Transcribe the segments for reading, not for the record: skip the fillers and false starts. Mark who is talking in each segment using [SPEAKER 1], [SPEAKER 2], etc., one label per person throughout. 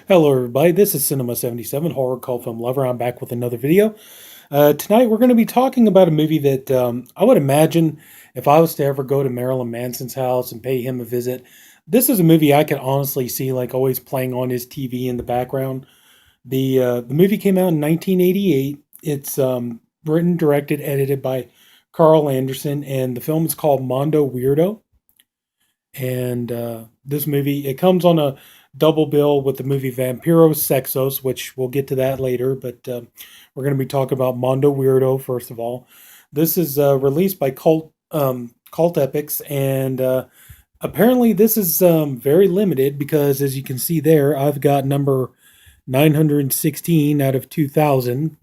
[SPEAKER 1] Hello, everybody. This is Sinema77, horror cult film lover. I'm back with another video. Tonight, we're going to be talking about a movie that I would imagine if I was to ever go to Marilyn Manson's house and pay him a visit. This is a movie I could honestly see like always playing on his TV in the background. The movie came out in 1988. It's written, directed, edited by Carl Anderson, and the film is called Mondo Weirdo. And this movie, it comes on a double bill with the movie Vampiros Sexos, which we'll get to that later. But we're going to be talking about Mondo Weirdo first of all. This is released by Cult Epics, and apparently this is very limited because, as you can see there, I've got number 916 out of 2000.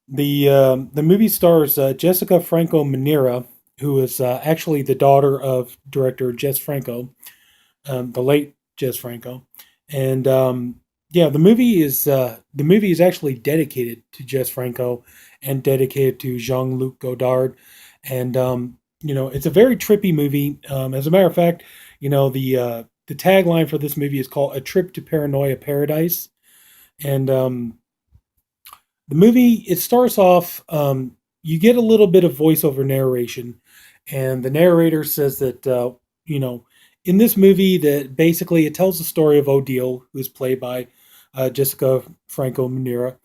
[SPEAKER 1] The movie stars Jessica Franco-Manera, who is actually the daughter of director Jess Franco, the late Jess Franco, and yeah, the movie is actually dedicated to Jess Franco and dedicated to Jean Luc Goddard, and it's a very trippy movie. As a matter of fact, the tagline for this movie is called "A Trip to Paranoia Paradise," and the movie, it starts off, you get a little bit of voiceover narration, and the narrator says that, in this movie, that basically it tells the story of Odile, who's played by Jessica Franco Manera,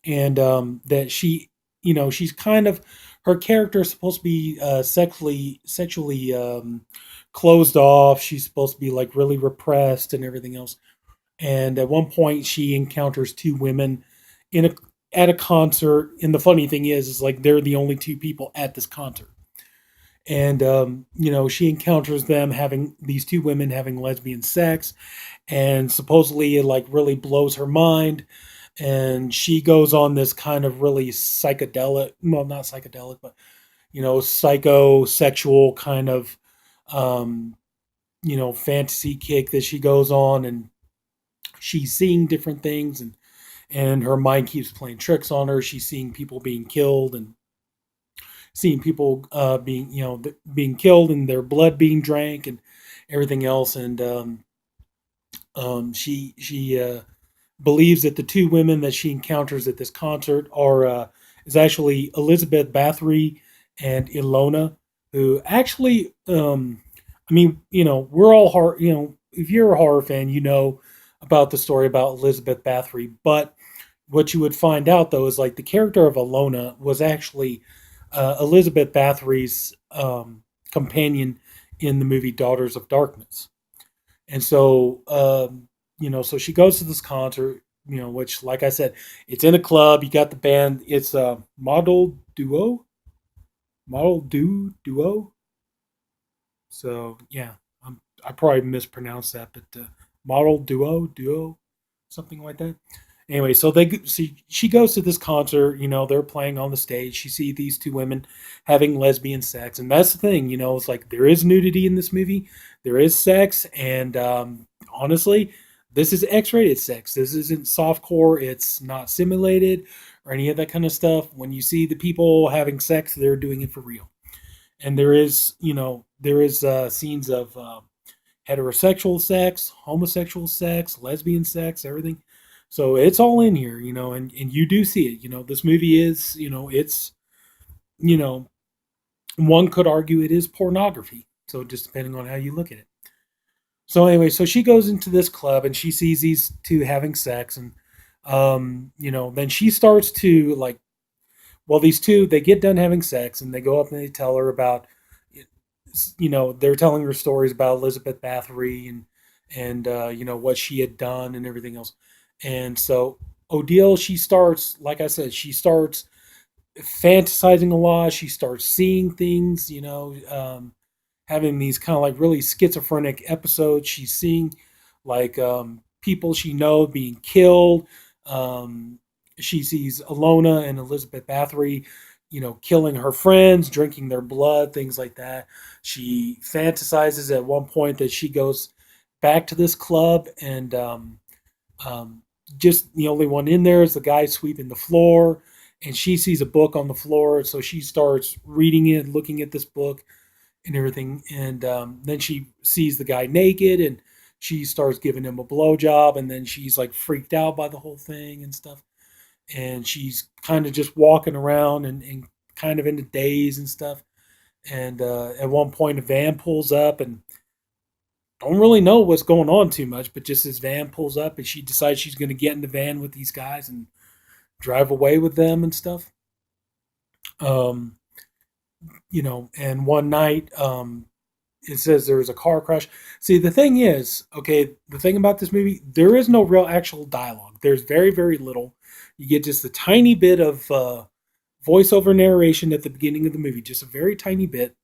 [SPEAKER 1] and that she's kind of, her character is supposed to be sexually closed off. She's supposed to be like really repressed and everything else. And at one point, she encounters two women in a at a concert, and the funny thing is like they're the only two people at this concert, and she encounters them having these two women having lesbian sex, and supposedly it like really blows her mind, and she goes on this kind of really psychedelic, well, not psychedelic, but psychosexual kind of um fantasy kick that she goes on, and she's seeing different things, and her mind keeps playing tricks on her. She's seeing people being killed, and seeing people being killed, and their blood being drank, and everything else. And she believes that the two women that she encounters at this concert are is actually Elizabeth Bathory and Ilona, who actually, we're all horror. If you're a horror fan, you know about the story about Elizabeth Bathory, but what you would find out though is like the character of Alona was actually Elizabeth Bathory's companion in the movie Daughters of Darkness, and so so she goes to this concert, which, like I said, it's in a club. You got the band. It's a model duo. So yeah, I probably mispronounced that, but model duo, something like that. Anyway, so they see she goes to this concert. They're playing on the stage. She sees these two women having lesbian sex, and that's the thing. It's like there is nudity in this movie, there is sex, and honestly, this is X-rated sex. This isn't softcore. It's not simulated or any of that kind of stuff. When you see the people having sex, they're doing it for real, and there is scenes of heterosexual sex, homosexual sex, lesbian sex, everything. So it's all in here, and you do see it. This movie is, it's, you know, one could argue it is pornography. So just depending on how you look at it. So anyway, so she goes into this club and she sees these two having sex, and then she starts to like, well, these two, they get done having sex and they go up and they tell her about, they're telling her stories about Elizabeth Bathory, and what she had done and everything else. And so Odile, she starts, like I said, she starts fantasizing a lot. She starts seeing things, having these kind of like really schizophrenic episodes. She's seeing like people she knows being killed. She sees Alona and Elizabeth Bathory, killing her friends, drinking their blood, things like that. She fantasizes at one point that she goes back to this club, and um, just the only one in there is the guy sweeping the floor, and she sees a book on the floor, so she starts reading it, looking at this book and everything, and then she sees the guy naked, and she starts giving him a blowjob, and then she's like freaked out by the whole thing and stuff. And she's kind of just walking around and kind of in a daze and stuff. And at one point, a van pulls up, and don't really know what's going on too much, but just this van pulls up, and she decides she's going to get in the van with these guys and drive away with them and stuff. Um, and one night, it says there was a car crash. See, the thing is, okay, the thing about this movie, there is no real actual dialogue. There's very, very little. You get just a tiny bit of voiceover narration at the beginning of the movie, just a very tiny bit,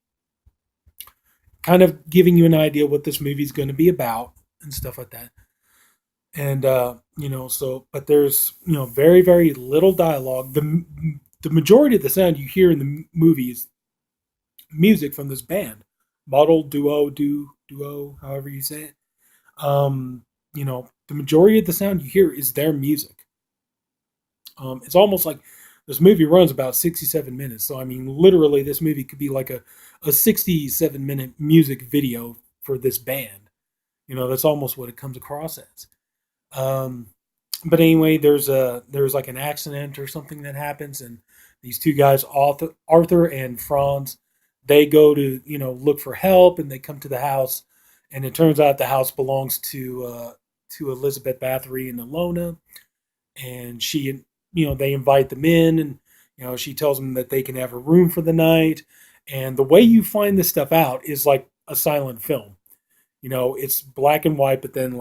[SPEAKER 1] kind of giving you an idea what this movie is going to be about and stuff like that. And but there's very, very little dialogue. The majority of the sound you hear in the movie is music from this band, model duo, however you say it. The majority of the sound you hear is their music. It's almost like this movie runs about 67 minutes. So, I mean, literally, this movie could be like a 67-minute music video for this band. That's almost what it comes across as. But anyway, there's like an accident or something that happens, and these two guys, Arthur and Franz, they go to look for help, and they come to the house, and it turns out the house belongs to Elizabeth Bathory and Ilona, and they invite them in, and she tells them that they can have a room for the night, and the way you find this stuff out is like a silent film. It's black and white, but then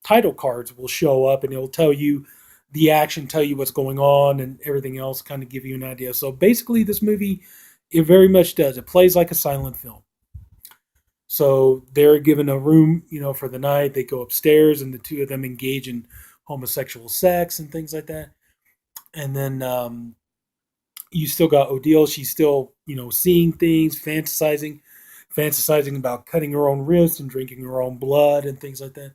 [SPEAKER 1] title cards will show up, and it'll tell you the action, tell you what's going on, and everything else, kind of give you an idea. So basically, this movie, it very much does. It plays like a silent film. So they're given a room, for the night. They go upstairs, and the two of them engage in homosexual sex and things like that. And then you still got Odile. She's still, seeing things, fantasizing about cutting her own wrists and drinking her own blood and things like that.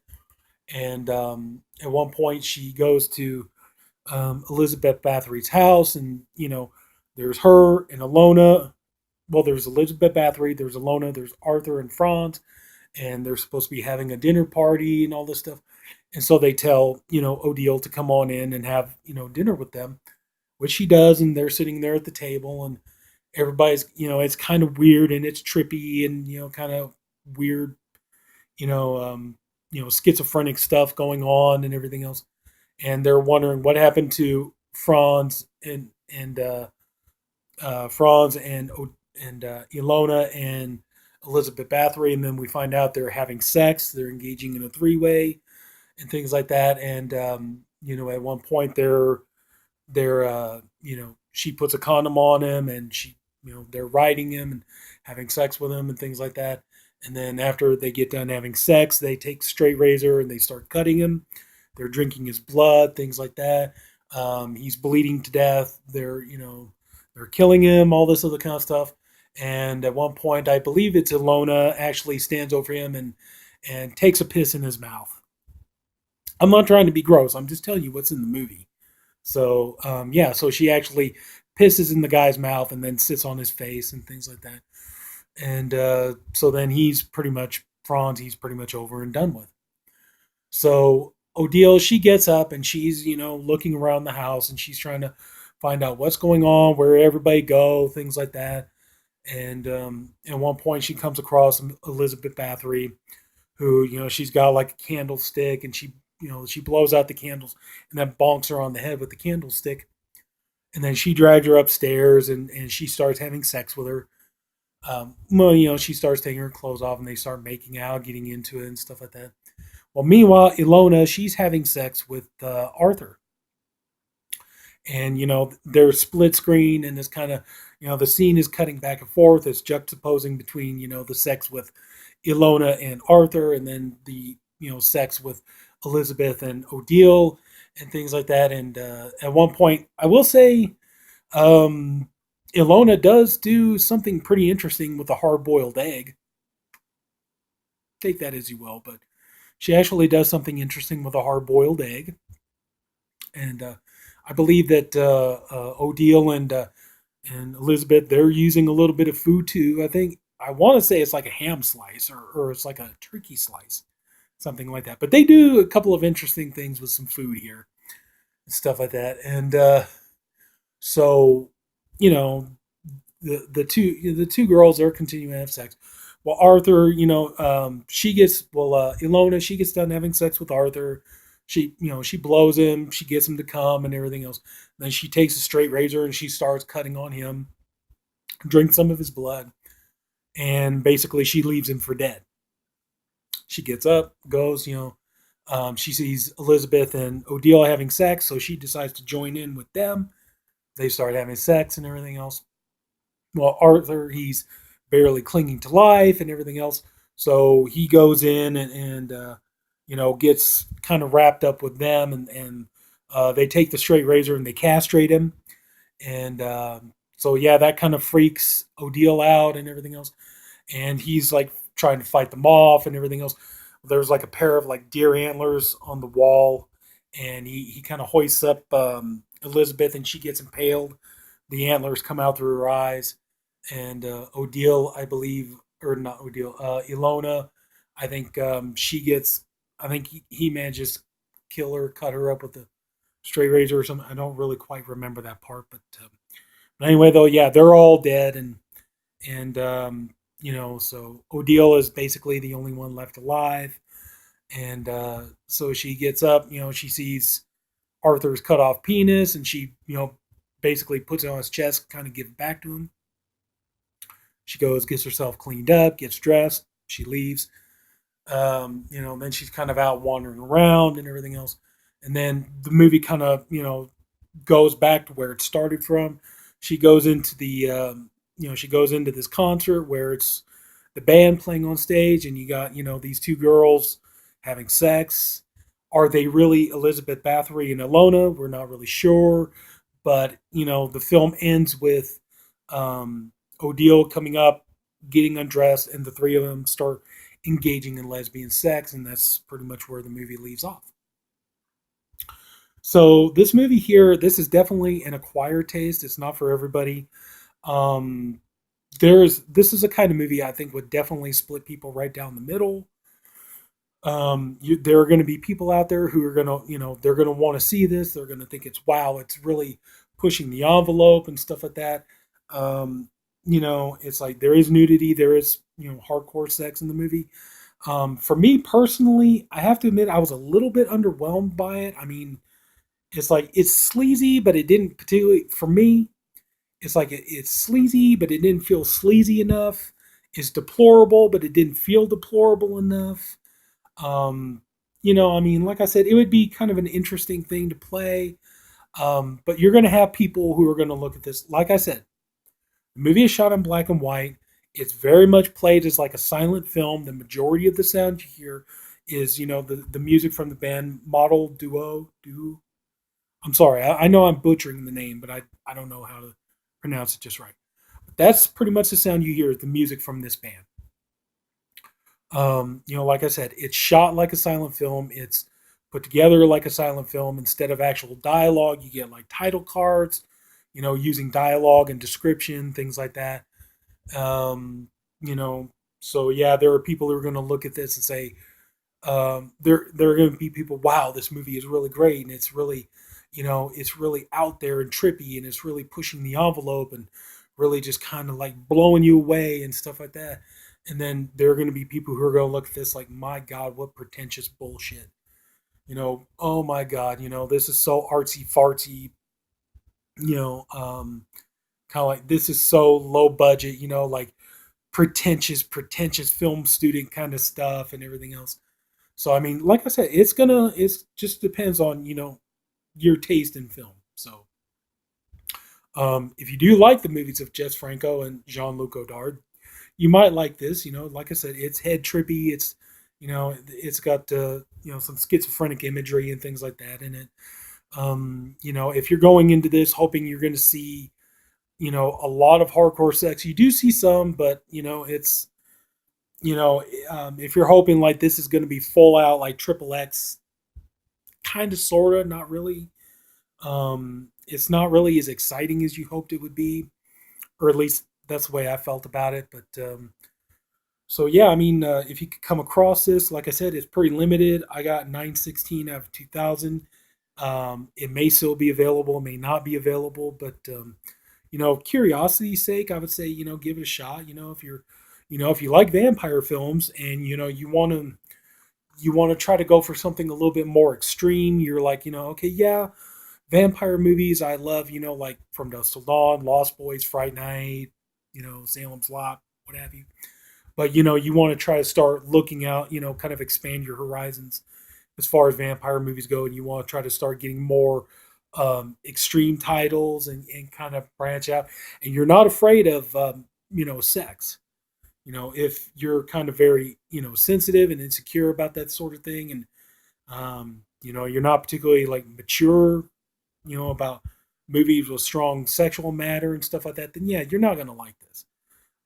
[SPEAKER 1] And at one point, she goes to Elizabeth Bathory's house, and there's her and Ilona. Well, there's Elizabeth Bathory, there's Ilona, there's Arthur and Franz, and they're supposed to be having a dinner party and all this stuff. And so they tell Odile to come on in and have dinner with them, which she does, and they're sitting there at the table, and everybody's it's kind of weird and it's trippy and kind of weird, you know, um, schizophrenic stuff going on and everything else. And they're wondering what happened to Franz and Ilona and Elizabeth Bathory, and then we find out they're having sex. They're engaging in a three-way and things like that. And at one point she puts a condom on him, and they're riding him and having sex with him and things like that. And then after they get done having sex, they take straight razor and they start cutting him. They're drinking his blood, things like that. He's bleeding to death. They're killing him, all this other kind of stuff. And at one point, I believe it's Ilona actually stands over him and takes a piss in his mouth. I'm not trying to be gross. I'm just telling you what's in the movie. So so she actually pisses in the guy's mouth and then sits on his face and things like that. And so then Franz, he's pretty much over and done with. So Odile, she gets up and she's, looking around the house, and she's trying to find out what's going on, where everybody go, things like that. And at one point she comes across Elizabeth Bathory, who, she's got like a candlestick, and she blows out the candles and then bonks her on the head with the candlestick. And then she drags her upstairs, and she starts having sex with her. She starts taking her clothes off, and they start making out, getting into it and stuff like that. Well, meanwhile, Ilona, she's having sex with Arthur. And, they're split screen, and it's kind of, the scene is cutting back and forth. It's juxtaposing between, the sex with Ilona and Arthur, and then the, sex with Elizabeth and Odile and things like that. And at one point, I will say, Ilona does do something pretty interesting with a hard-boiled egg. Take that as you will, but she actually does something interesting with a hard-boiled egg. And I believe that Odile and Elizabeth, they're using a little bit of food too. I want to say it's like a ham slice or it's like a turkey slice, something like that. But they do a couple of interesting things with some food here and stuff like that. And so, you know, the two girls are continuing to have sex. Well, Arthur, she gets Ilona, she gets done having sex with Arthur. She blows him, she gets him to come and everything else. Then she takes a straight razor and she starts cutting on him, drinks some of his blood, and basically she leaves him for dead. She gets up, goes, she sees Elizabeth and Odile having sex, so she decides to join in with them. They start having sex and everything else. Well, Arthur, he's barely clinging to life and everything else. So he goes in and gets kind of wrapped up with them, and they take the straight razor and they castrate him. And so, yeah, that kind of freaks Odile out and everything else. And he's like trying to fight them off and everything else. There's like a pair of like deer antlers on the wall, and he kind of hoists up Elizabeth, and she gets impaled. The antlers come out through her eyes, and Odile, I believe, or not Odile, Ilona, I think she gets. I think he manages to kill her, cut her up with a straight razor or something. I don't really quite remember that part, but anyway, though, yeah, they're all dead, and so Odile is basically the only one left alive, and so she gets up. She sees Arthur's cut off penis, and she basically puts it on his chest, kind of give it back to him. She goes, gets herself cleaned up, gets dressed, she leaves. Then she's kind of out wandering around and everything else. And then the movie kind of, goes back to where it started from. She goes into she goes into this concert where it's the band playing on stage, and you got, these two girls having sex. Are they really Elizabeth Bathory and Ilona? We're not really sure. But, the film ends with Odile coming up, getting undressed, and the three of them start engaging in lesbian sex, and that's pretty much where the movie leaves off. So this movie here, this is definitely an acquired taste. It's not for everybody. Um, this is a kind of movie I think would definitely split people right down the middle. There are going to be people out there who are going to, they're going to want to see this. They're going to think it's wow, it's really pushing the envelope and stuff like that. It's like there is nudity, there is hardcore sex in the movie. For me personally, I have to admit I was a little bit underwhelmed by it. I mean, it's like it's sleazy, but it didn't particularly for me. It's like it's sleazy, but it didn't feel sleazy enough. It's deplorable, but it didn't feel deplorable enough. I mean, like I said, it would be kind of an interesting thing to play. But you're going to have people who are going to look at this. Like I said, the movie is shot in black and white. It's very much played as like a silent film. The majority of the sound you hear is, the music from the band Model Duo. I'm sorry, I know I'm butchering the name, but I don't know how to pronounce it just right. But that's pretty much the sound you hear is the music from this band. Like I said, it's shot like a silent film. It's put together like a silent film. Instead of actual dialogue, you get like title cards, using dialogue and description, things like that. Um, you know, so yeah, there are people who are going to look at this and say, there are going to be people, wow, this movie is really great, and it's really, it's really out there and trippy, and it's really pushing the envelope and really just kind of like blowing you away and stuff like that. And then there are going to be people who are going to look at this like, my God, what pretentious bullshit. Oh my God, this is so artsy fartsy, you know, um, kind of like this is so low budget, like pretentious film student kind of stuff and everything else. So I mean, like I said, it's just depends on your taste in film. So if you do like the movies of Jess Franco and Jean Luc Goddard, you might like this. Like I said, it's head trippy. It's got some schizophrenic imagery and things like that in it. If you're going into this hoping you're going to see a lot of hardcore sex, you do see some, but it's if you're hoping like this is going to be full out like triple X, kind of, sort of, not really. It's not really as exciting as you hoped it would be, or at least that's the way I felt about it. But So yeah, I mean, if you could come across this, like I said, it's pretty limited. I got 916 out of 2000. It may still be available, it may not be available, but curiosity's sake, I would say, give it a shot. If you like vampire films and you want to try to go for something a little bit more extreme, you're like, okay, yeah, vampire movies I love, like From Dusk Till Dawn, Lost Boys, Fright Night, Salem's Lot, what have you. But you want to try to start looking out, kind of expand your horizons as far as vampire movies go, and you want to try to start getting more extreme titles and kind of branch out. And you're not afraid of sex. If you're kind of very sensitive and insecure about that sort of thing, and you're not particularly like mature, about movies with strong sexual matter and stuff like that, then yeah, you're not gonna like this.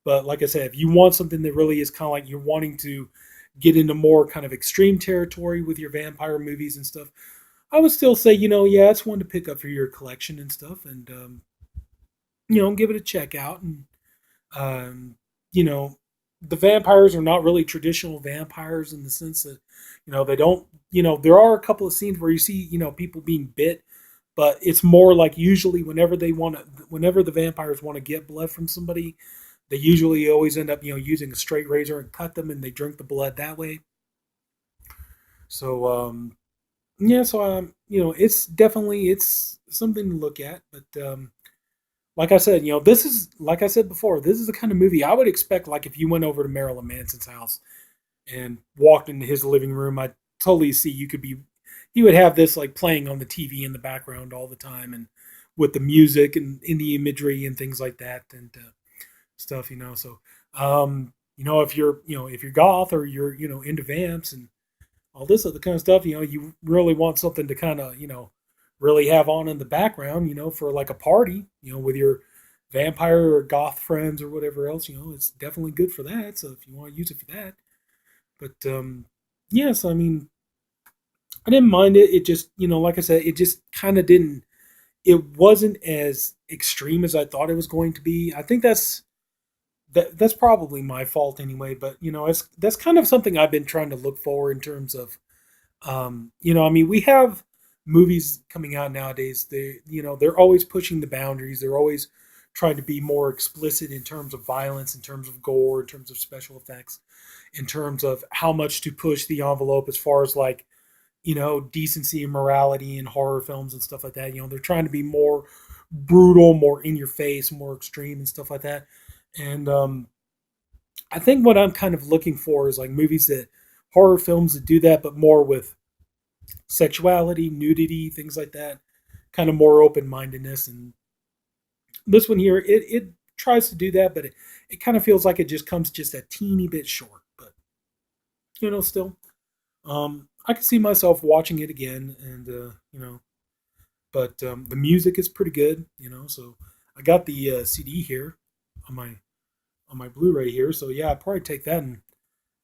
[SPEAKER 1] But like I said, if you want something that really is kind of like you're wanting to get into more kind of extreme territory with your vampire movies and stuff, I would still say, yeah, it's one to pick up for your collection and stuff, and give it a check out. And um, you know, the vampires are not really traditional vampires in the sense that, they don't, there are a couple of scenes where you see, people being bit, but it's more like usually whenever the vampires want to get blood from somebody, they usually always end up, using a straight razor and cut them, and they drink the blood that way. So, yeah, so it's something to look at, but like I said, this is like I said before, this is the kind of movie I would expect. Like if you went over to Marilyn Manson's house and walked into his living room, I totally see he would have this like playing on the TV in the background all the time, and with the music and in the imagery and things like that and stuff. So if you're goth or you're into vamps and all this other kind of stuff, you really want something to kind of really have on in the background, for like a party, with your vampire or goth friends or whatever else, it's definitely good for that. So if you want to use it for that, but yes, I mean, I didn't mind it. It just, like I said, it just kind of didn't. It wasn't as extreme as I thought it was going to be. I think that's probably my fault anyway. But that's kind of something I've been trying to look for in terms of I mean, we have movies coming out nowadays. They're always pushing the boundaries. They're always trying to be more explicit in terms of violence, in terms of gore, in terms of special effects, in terms of how much to push the envelope as far as like, decency and morality in horror films and stuff like that. They're trying to be more brutal, more in your face, more extreme and stuff like that. And I think what I'm kind of looking for is like movies that horror films that do that, but more with sexuality, nudity, things like that, kind of more open mindedness. And this one here, it tries to do that, but it kind of feels like it just comes just a teeny bit short. But still, I can see myself watching it again, and but the music is pretty good. So I got the CD here on my Blu-ray here. So yeah, I'd probably take that and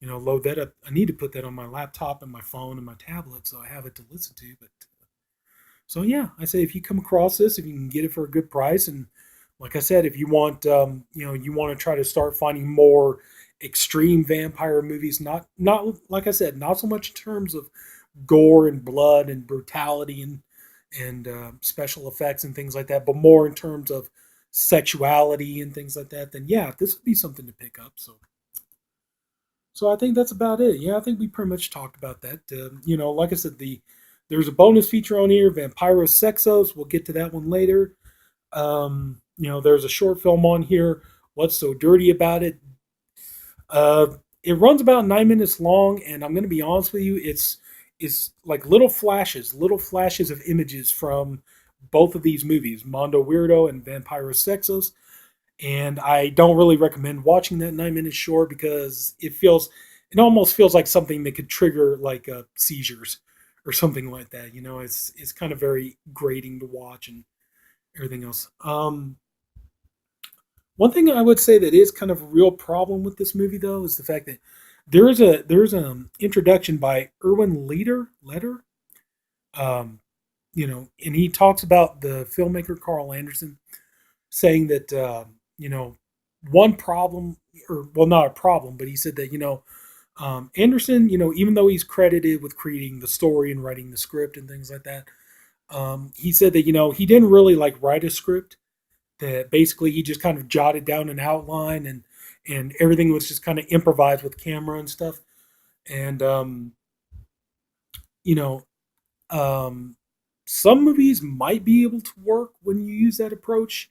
[SPEAKER 1] load that up. I need to put that on my laptop and my phone and my tablet so I have it to listen to. But so yeah, I say if you come across this, if you can get it for a good price, and like I said, if you want, you want to try to start finding more extreme vampire movies, not like I said, not so much in terms of gore and blood and brutality and special effects and things like that, but more in terms of sexuality and things like that. Then yeah, this would be something to pick up. So I think that's about it. Yeah, I think we pretty much talked about that. Like I said, there's a bonus feature on here, Vampiros Sexos. We'll get to that one later. There's a short film on here. What's so dirty about it? It runs about 9 minutes long, and I'm going to be honest with you, it's like little flashes of images from both of these movies, Mondo Weirdo and Vampiros Sexos. And I don't really recommend watching that 9 minute short because it almost feels like something that could trigger like seizures or something like that. It's kind of very grating to watch and everything else. One thing I would say that is kind of a real problem with this movie though is the fact that there's an introduction by Erwin Leder, and he talks about the filmmaker Carl Anderson saying that one problem, or well, not a problem, but he said that Anderson, even though he's credited with creating the story and writing the script and things like that, he said that he didn't really like write a script. That basically he just kind of jotted down an outline, and everything was just kind of improvised with camera and stuff. And you know, um, some movies might be able to work when you use that approach.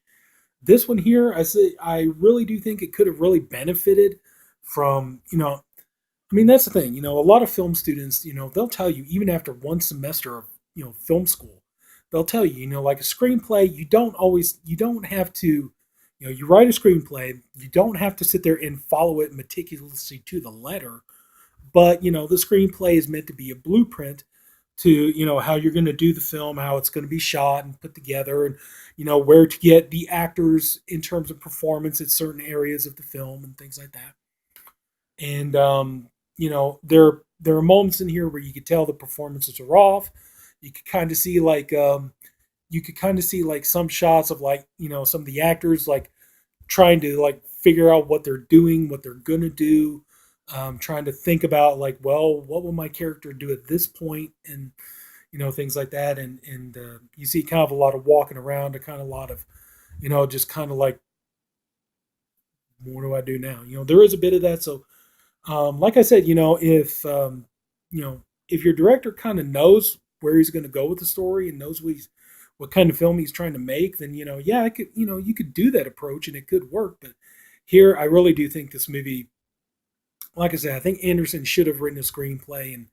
[SPEAKER 1] This one here, I really do think it could have really benefited from. I mean, that's the thing. A lot of film students, they'll tell you even after one semester of film school, they'll tell you, like a screenplay, you don't have to, you write a screenplay, you don't have to sit there and follow it meticulously to the letter, but the screenplay is meant to be a blueprint to how you're going to do the film, how it's going to be shot and put together, and where to get the actors in terms of performance at certain areas of the film and things like that. And there are moments in here where you could tell the performances are off. You could kind of see some shots of some of the actors like trying to like figure out what they're doing, what they're gonna do, trying to think about like, well, what will my character do at this point, and things like that. And you see kind of a lot of walking around, a kind of a lot of just kind of like, what do I do now? There is a bit of that. So like I said, if your director kind of knows where he's going to go with the story and knows what kind of film he's trying to make, then yeah, I could, you could do that approach and it could work. But here, I really do think this movie, like I said, I think Anderson should have written a screenplay,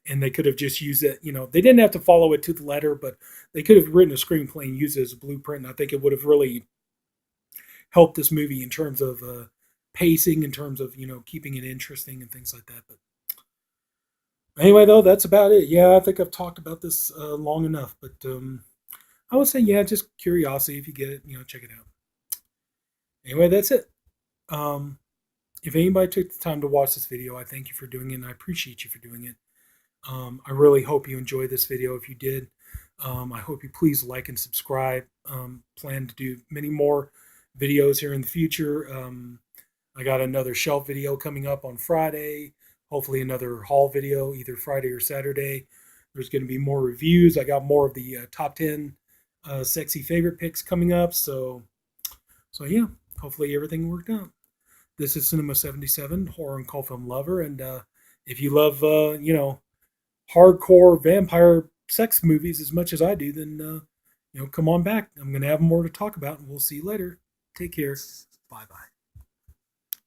[SPEAKER 1] and they could have just used it. They didn't have to follow it to the letter, but they could have written a screenplay and used it as a blueprint. And I think it would have really helped this movie in terms of pacing, in terms of keeping it interesting and things like that. But anyway, though, that's about it. Yeah, I think I've talked about this long enough. But I would say, yeah, just curiosity. If you get it, check it out. Anyway, that's it. Um, if anybody took the time to watch this video, I thank you for doing it, and I appreciate you for doing it. I really hope you enjoyed this video. If you did, I hope you please like and subscribe. Plan to do many more videos here in the future. I got another shelf video coming up on Friday. Hopefully another haul video either Friday or Saturday. There's going to be more reviews. I got more of the top 10 sexy favorite picks coming up. So yeah, hopefully everything worked out. This is Sinema77, horror and cult film lover. And if you love, hardcore vampire sex movies as much as I do, then, come on back. I'm going to have more to talk about, and we'll see you later. Take care. Bye bye.